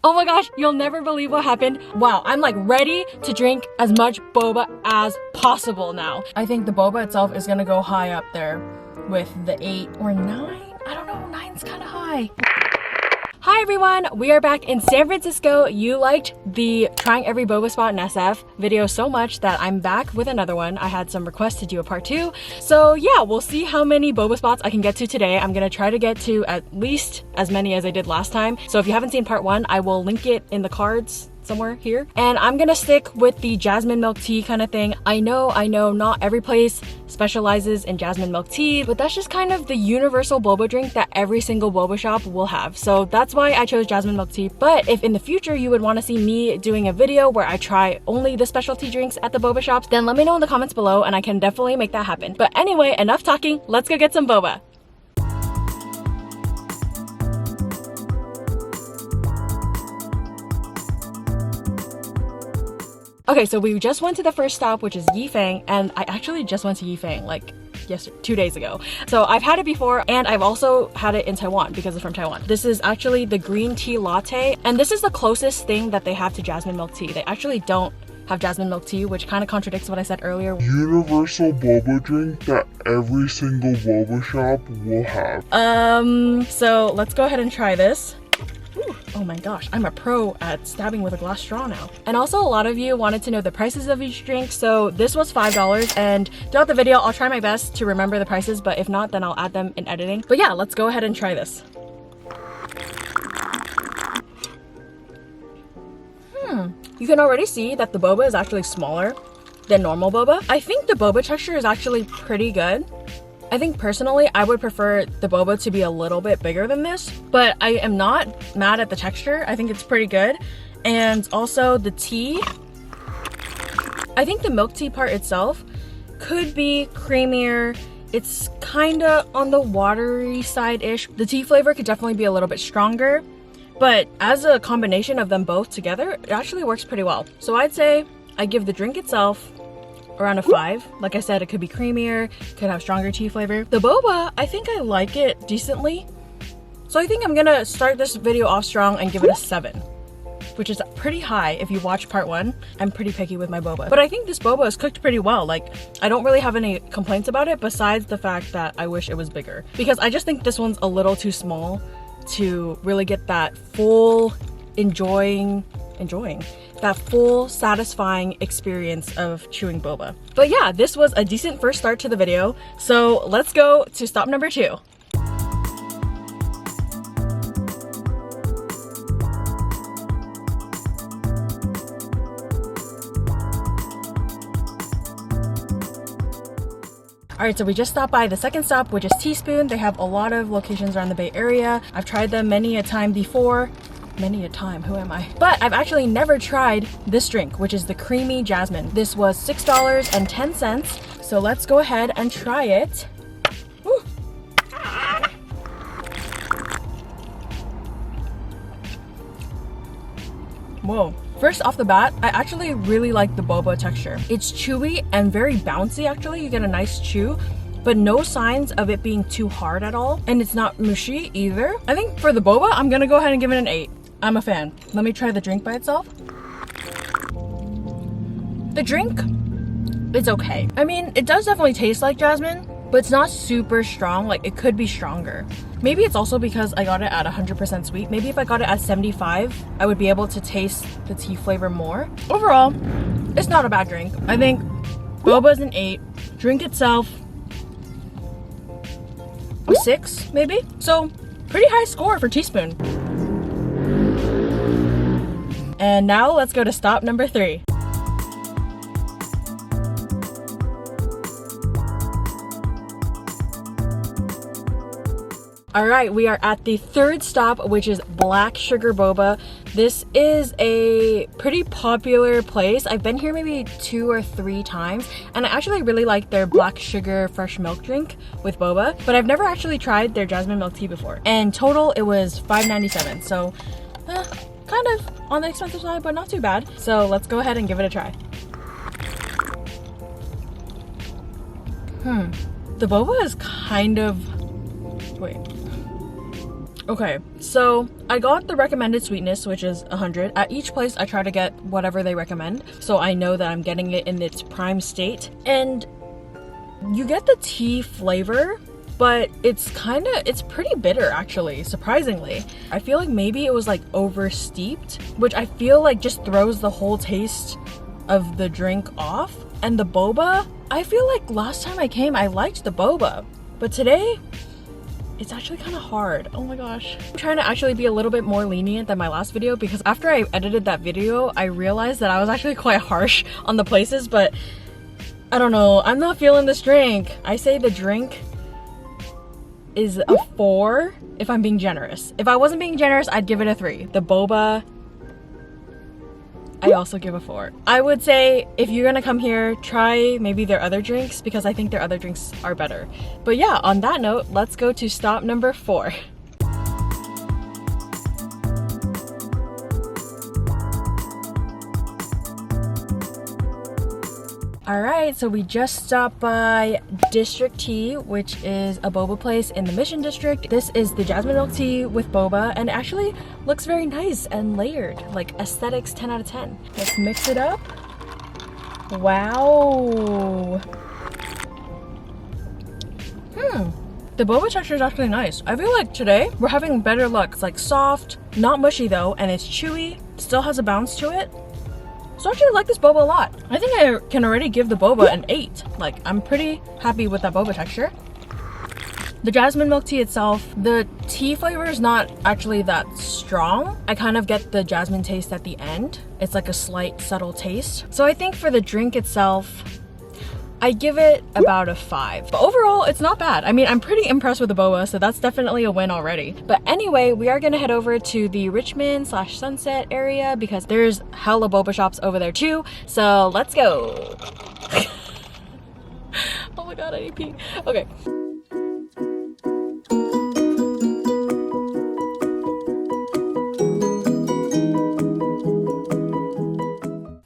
Oh my gosh, you'll never believe what happened. Wow, I'm like ready to drink as much boba as possible now. I think the boba itself is gonna go high up there with the 8 or 9. I don't know, 9's kind of high. Hi everyone, we are back in San Francisco. You liked the trying every boba spot in SF video so much that I'm back with another one. I had some requests to do a part 2. So yeah, we'll see how many boba spots I can get to today. I'm gonna try to get to at least as many as I did last time. So if you haven't seen part 1, I will link it in the cards somewhere here. And I'm gonna stick with the jasmine milk tea kind of thing. I know not every place specializes in jasmine milk tea, but that's just kind of the universal boba drink that every single boba shop will have. So that's why I chose jasmine milk tea. But if in the future you would want to see me doing a video where I try only the specialty drinks at the boba shops, then let me know in the comments below and I can definitely make that happen. But anyway, enough talking, let's go get some boba. Okay, so we just went to the first stop, which is YiFang, and I actually just went to YiFang like 2 days ago. So I've had it before, and I've also had it in Taiwan because it's from Taiwan. This is actually the green tea latte, and this is the closest thing that they have to jasmine milk tea. They actually don't have jasmine milk tea, which kind of contradicts what I said earlier. Universal boba drink that every single boba shop will have. So let's go ahead and try this. Ooh, oh my gosh, I'm a pro at stabbing with a glass straw now. And also a lot of you wanted to know the prices of each drink, so this was $5, and throughout the video I'll try my best to remember the prices, but if not, then I'll add them in editing. But yeah, let's go ahead and try this. You can already see that the boba is actually smaller than normal boba. I think the boba texture is actually pretty good. I think personally, I would prefer the boba to be a little bit bigger than this, but I am not mad at the texture. I think it's pretty good. And also the tea, I think the milk tea part itself could be creamier. It's kind of on the watery side-ish. The tea flavor could definitely be a little bit stronger, but as a combination of them both together, it actually works pretty well. So I'd say I give the drink itself around a 5. Like I said, it could be creamier, could have stronger tea flavor. The boba, I think I like it decently. So I think I'm gonna start this video off strong and give it a 7, which is pretty high if you watch part 1. I'm pretty picky with my boba. But I think this boba is cooked pretty well. Like, I don't really have any complaints about it besides the fact that I wish it was bigger. Because I just think this one's a little too small to really get that full enjoying that full satisfying experience of chewing boba. But yeah, this was a decent first start to the video, so let's go to stop number 2. Alright, so we just stopped by the second stop, which is Teaspoon. They have a lot of locations around the Bay Area. I've tried them many a time before. Many a time, who am I? But I've actually never tried this drink, which is the creamy jasmine. This was $6.10, so let's go ahead and try it. Woo. Whoa. First off the bat, I actually really like the boba texture. It's chewy and very bouncy actually. You get a nice chew, but no signs of it being too hard at all. And it's not mushy either. I think for the boba, I'm gonna go ahead and give it an 8. I'm a fan. Let me try the drink by itself. The drink, it's okay. I mean, it does definitely taste like jasmine, but it's not super strong. Like, it could be stronger. Maybe it's also because I got it at 100% sweet. Maybe if I got it at 75, I would be able to taste the tea flavor more. Overall, it's not a bad drink. I think boba's an 8. Drink itself, a 6 maybe? So, pretty high score for Teaspoon. And now let's go to stop number 3. Alright, we are at the third stop, which is Black Sugar Boba. This is a pretty popular place. I've been here maybe 2 or 3 times, and I actually really like their black sugar fresh milk drink with boba, but I've never actually tried their jasmine milk tea before. And total, it was $5.97, so kind of on the expensive side, but not too bad. So let's go ahead and give it a try. The boba is kind of, wait. Okay, so I got the recommended sweetness, which is 100. At each place, I try to get whatever they recommend, so I know that I'm getting it in its prime state. And you get the tea flavor, but it's pretty bitter actually, surprisingly. I feel like maybe it was like over steeped, which I feel like just throws the whole taste of the drink off. And the boba, I feel like last time I came, I liked the boba, but today, it's actually kind of hard. Oh my gosh. I'm trying to actually be a little bit more lenient than my last video, because after I edited that video, I realized that I was actually quite harsh on the places, but I don't know. I'm not feeling this drink. I say the drink is a 4 if I'm being generous. If I wasn't being generous, I'd give it a 3. The boba, I also give a 4. I would say if you're gonna come here, try maybe their other drinks, because I think their other drinks are better. But yeah, on that note, let's go to stop number 4. Alright, so we just stopped by District Tea, which is a boba place in the Mission District. This is the jasmine milk tea with boba, and it actually looks very nice and layered. Like aesthetics 10 out of 10. Let's mix it up. Wow. The boba texture is actually nice. I feel like today we're having better luck. It's like soft, not mushy though, and it's chewy, still has a bounce to it. So I actually like this boba a lot. I think I can already give the boba an 8. Like, I'm pretty happy with that boba texture. The jasmine milk tea itself, the tea flavor is not actually that strong. I kind of get the jasmine taste at the end. It's like a slight subtle taste. So I think for the drink itself, I give it about a 5. But overall, it's not bad. I mean, I'm pretty impressed with the boba, so that's definitely a win already. But anyway, we are gonna head over to the Richmond/Sunset area because there's hella boba shops over there too. So let's go. Oh my god, I need pee. Okay.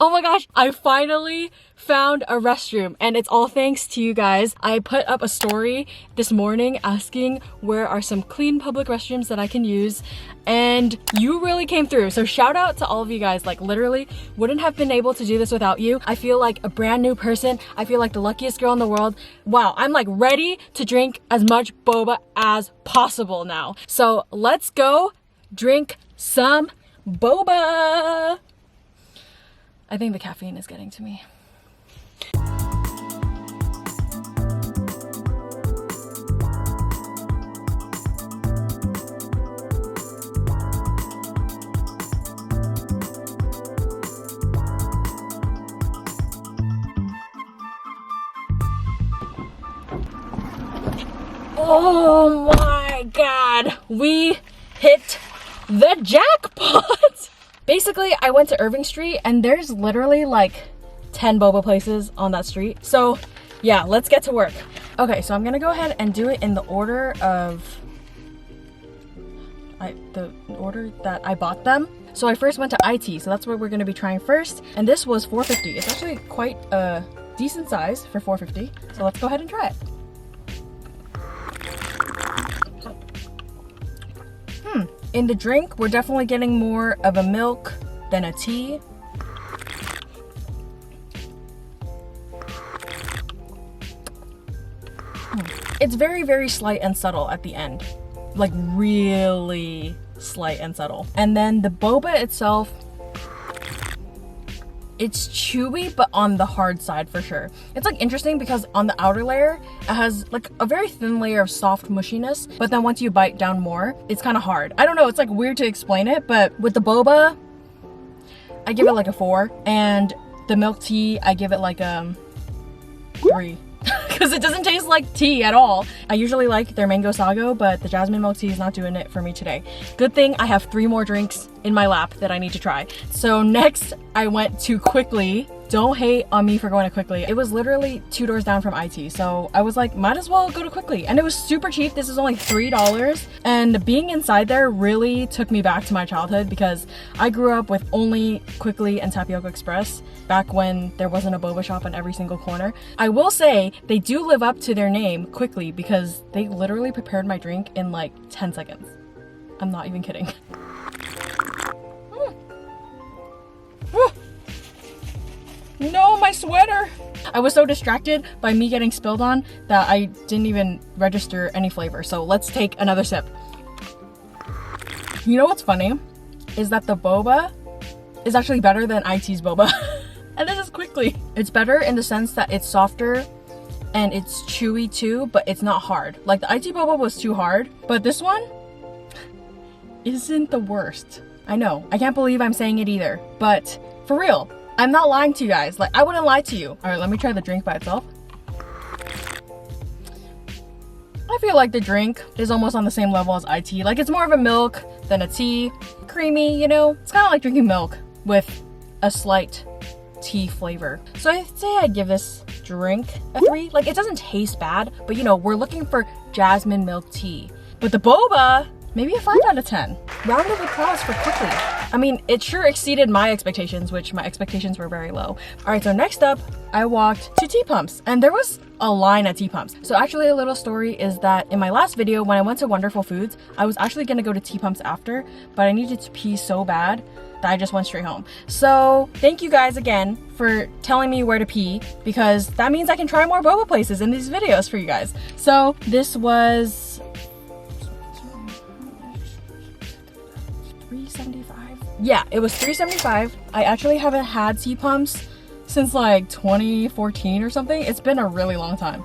Oh my gosh, I finally found a restroom, and it's all thanks to you guys. I put up a story this morning asking where are some clean public restrooms that I can use, and you really came through. So shout out to all of you guys. Like, literally wouldn't have been able to do this without you. I feel like a brand new person. I feel like the luckiest girl in the world. Wow, I'm like ready to drink as much boba as possible now. So let's go drink some boba. I think the caffeine is getting to me. Oh my god, we hit the jackpot! Basically, I went to Irving Street and there's literally like 10 boba places on that street. So yeah, let's get to work. Okay, so I'm gonna go ahead and do it in the order of the order that I bought them. So I first went to iTea, so that's what we're gonna be trying first. And this was $4.50. It's actually quite a decent size for $4.50. So let's go ahead and try it. In the drink, we're definitely getting more of a milk than a tea. It's very, very slight and subtle at the end. Like really slight and subtle. And then the boba itself, it's chewy, but on the hard side for sure. It's like interesting because on the outer layer, it has like a very thin layer of soft mushiness, but then once you bite down more, it's kind of hard. I don't know, it's like weird to explain it, but with the boba, I give it like a 4, and the milk tea, I give it like a 3. Because it doesn't taste like tea at all. I usually like their mango sago, but the jasmine milk tea is not doing it for me today. Good thing I have 3 more drinks in my lap that I need to try. So next, I went to Quickly. Don't hate on me for going to Quickly. It was literally 2 doors down from iTea, so I was like, might as well go to Quickly. And it was super cheap. This is only $3. And being inside there really took me back to my childhood because I grew up with only Quickly and Tapioca Express back when there wasn't a boba shop on every single corner. I will say they do live up to their name, Quickly, because they literally prepared my drink in like 10 seconds. I'm not even kidding. No, my sweater! I was so distracted by me getting spilled on that I didn't even register any flavor. So let's take another sip. You know what's funny? Is that the boba is actually better than iTea's boba. And this is quickly. It's better in the sense that it's softer and it's chewy too, but it's not hard. Like the iTea boba was too hard, but this one isn't the worst. I know, I can't believe I'm saying it either, but for real, I'm not lying to you guys. Like, I wouldn't lie to you. All right, let me try the drink by itself. I feel like the drink is almost on the same level as iTea. Like, it's more of a milk than a tea. Creamy, you know? It's kind of like drinking milk with a slight tea flavor. So I'd say I'd give this drink a 3. Like, it doesn't taste bad, but you know, we're looking for jasmine milk tea. But the boba, maybe a 5 out of 10. Round of applause for quickly. I mean, it sure exceeded my expectations, which my expectations were very low. All right, so next up, I walked to Tpumps, and there was a line at Tpumps. So actually, a little story is that in my last video, when I went to Wonderful Foods, I was actually gonna go to Tpumps after, but I needed to pee so bad that I just went straight home. So thank you guys again for telling me where to pee, because that means I can try more boba places in these videos for you guys. So this was $3.75. Yeah, it was $3.75. I actually haven't had Tpumps since like 2014 or something. It's been a really long time.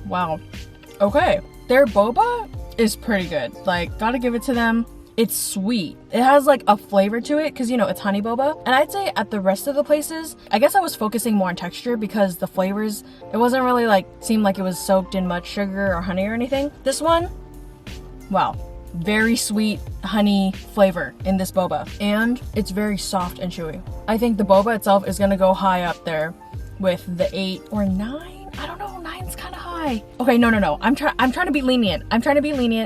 Wow. Okay. Their boba is pretty good. Like, gotta give it to them. It's sweet. It has like a flavor to it because, you know, it's honey boba. And I'd say at the rest of the places, I guess I was focusing more on texture because the flavors, it wasn't really like, seemed like it was soaked in much sugar or honey or anything. This one, wow. Very sweet honey flavor in this boba. And it's very soft and chewy. I think the boba itself is gonna go high up there with the 8 or 9. I don't know, 9's kind of high. Okay, no. I'm trying to be lenient.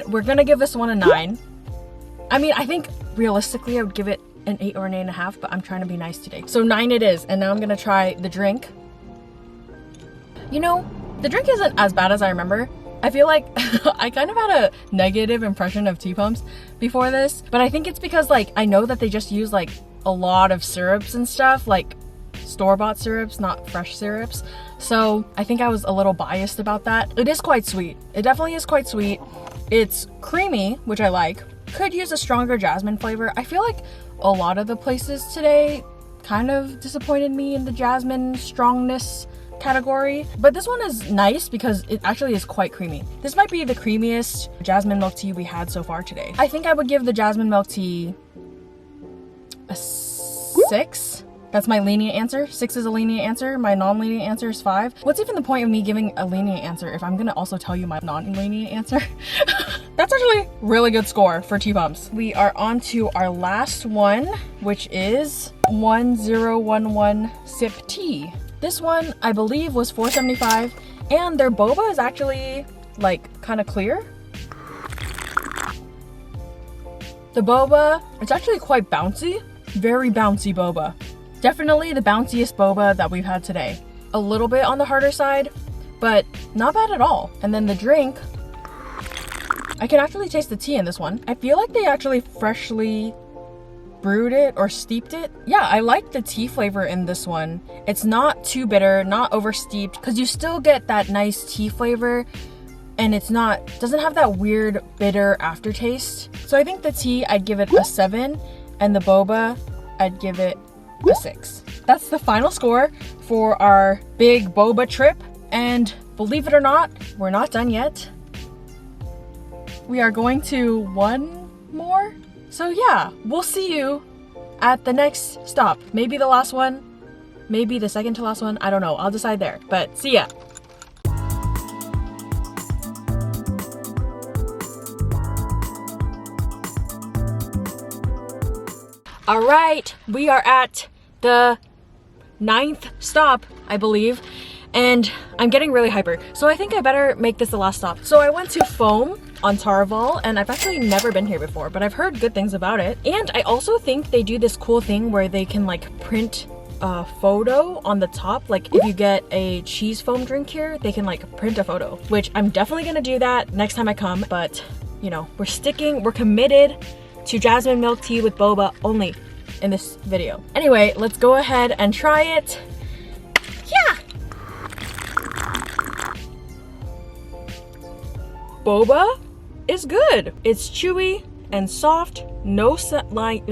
We're gonna give this one a 9. I mean, I think realistically I would give it an 8 or an 8.5, but I'm trying to be nice today. So 9 it is, and now I'm gonna try the drink. You know, the drink isn't as bad as I remember. I feel like I kind of had a negative impression of Tpumps before this, but I think it's because like I know that they just use like a lot of syrups and stuff, like store-bought syrups, not fresh syrups. So I think I was a little biased about that. It is quite sweet. It definitely is quite sweet. It's creamy, which I like. Could use a stronger jasmine flavor. I feel like a lot of the places today kind of disappointed me in the jasmine strongness category, but this one is nice because it actually is quite creamy. This might be the creamiest jasmine milk tea we had so far today. I think I would give the jasmine milk tea a 6. That's my lenient answer. 6 is a lenient answer. My non-lenient answer is 5. What's even the point of me giving a lenient answer if I'm gonna also tell you my non-lenient answer? That's actually a really good score for Tpumps. We are on to our last one, which is 1011 Sip Tea. This one, I believe, was $4.75, and their boba is actually like kind of clear. The boba, it's actually quite bouncy. Very bouncy boba. Definitely the bounciest boba that we've had today. A little bit on the harder side, but not bad at all. And then the drink, I can actually taste the tea in this one. I feel like they actually freshly brewed it or steeped it. Yeah, I like the tea flavor in this one. It's not too bitter, not over steeped, because you still get that nice tea flavor, and it's not, doesn't have that weird bitter aftertaste. So I think the tea, I'd give it a 7, and the boba, I'd give it a 6. That's the final score for our big boba trip, and believe it or not, we're not done yet. We are going to one more. So yeah, we'll see you at the next stop. Maybe the last one, maybe the second to last one. I don't know. I'll decide there. But see ya. All right, we are at the 9th stop, I believe. And I'm getting really hyper, so I think I better make this the last stop. So I went to Foam on Taraval, and I've actually never been here before, but I've heard good things about it. And I also think they do this cool thing where they can like print photo on the top. Like if you get a cheese foam drink here, they can like print a photo, which I'm definitely gonna do that next time I come. But you know, we're committed to jasmine milk tea with boba only in this video. Anyway, let's go ahead and try it. Yeah! Boba is good. It's chewy and soft, no sign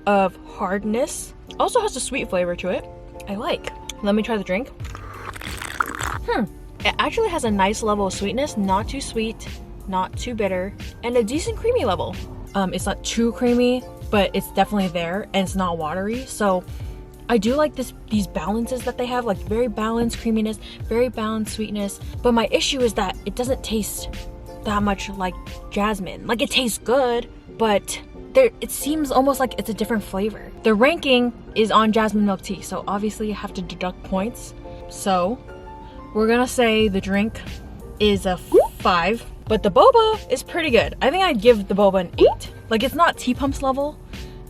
of hardness. Also has a sweet flavor to it. I like. Let me try the drink. It actually has a nice level of sweetness, not too sweet, not too bitter, and a decent creamy level. It's not too creamy, but it's definitely there, and it's not watery. So I do like these balances that they have, like very balanced creaminess, very balanced sweetness. But my issue is that it doesn't taste that much like jasmine. Like it tastes good, but it seems almost like it's a different flavor. The ranking is on jasmine milk tea, so obviously you have to deduct points. So we're gonna say the drink is a 5, but the boba is pretty good. I think I'd give the boba an 8. Like it's not Tpumps level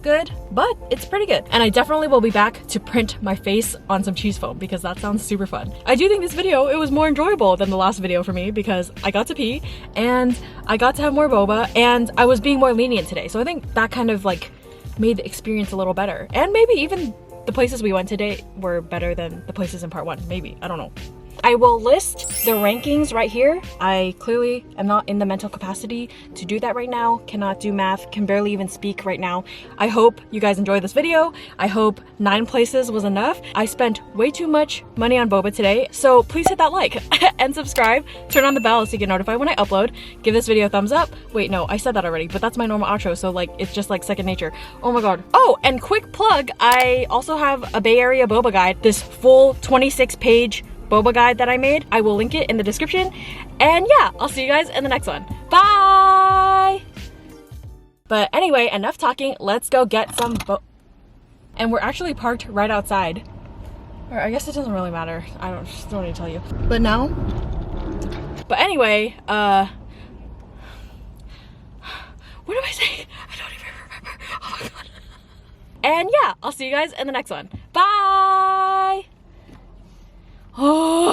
good, but it's pretty good. And I definitely will be back to print my face on some cheese foam because that sounds super fun. I do think this video, it was more enjoyable than the last video for me because I got to pee and I got to have more boba and I was being more lenient today. So I think that kind of like made the experience a little better. And maybe even the places we went today were better than the places in part 1. Maybe, I don't know. I will list the rankings right here. I clearly am not in the mental capacity to do that right now. Cannot do math, can barely even speak right now. I hope you guys enjoyed this video. I hope 9 places was enough. I spent way too much money on boba today, so please hit that like and subscribe. Turn on the bell so you get notified when I upload. Give this video a thumbs up. Wait, no, I said that already, but that's my normal outro, so like it's just like second nature. Oh my god. Oh, and quick plug, I also have a Bay Area boba guide, this full 26-page boba guide that I made. I will link it in the description. And yeah, I'll see you guys in the next one. Bye! But anyway, enough talking. Let's go get some and we're actually parked right outside. Or I guess it doesn't really matter. I don't need to tell you. But anyway, what am I saying? I don't even remember. Oh my god. And yeah, I'll see you guys in the next one. Bye! Oh.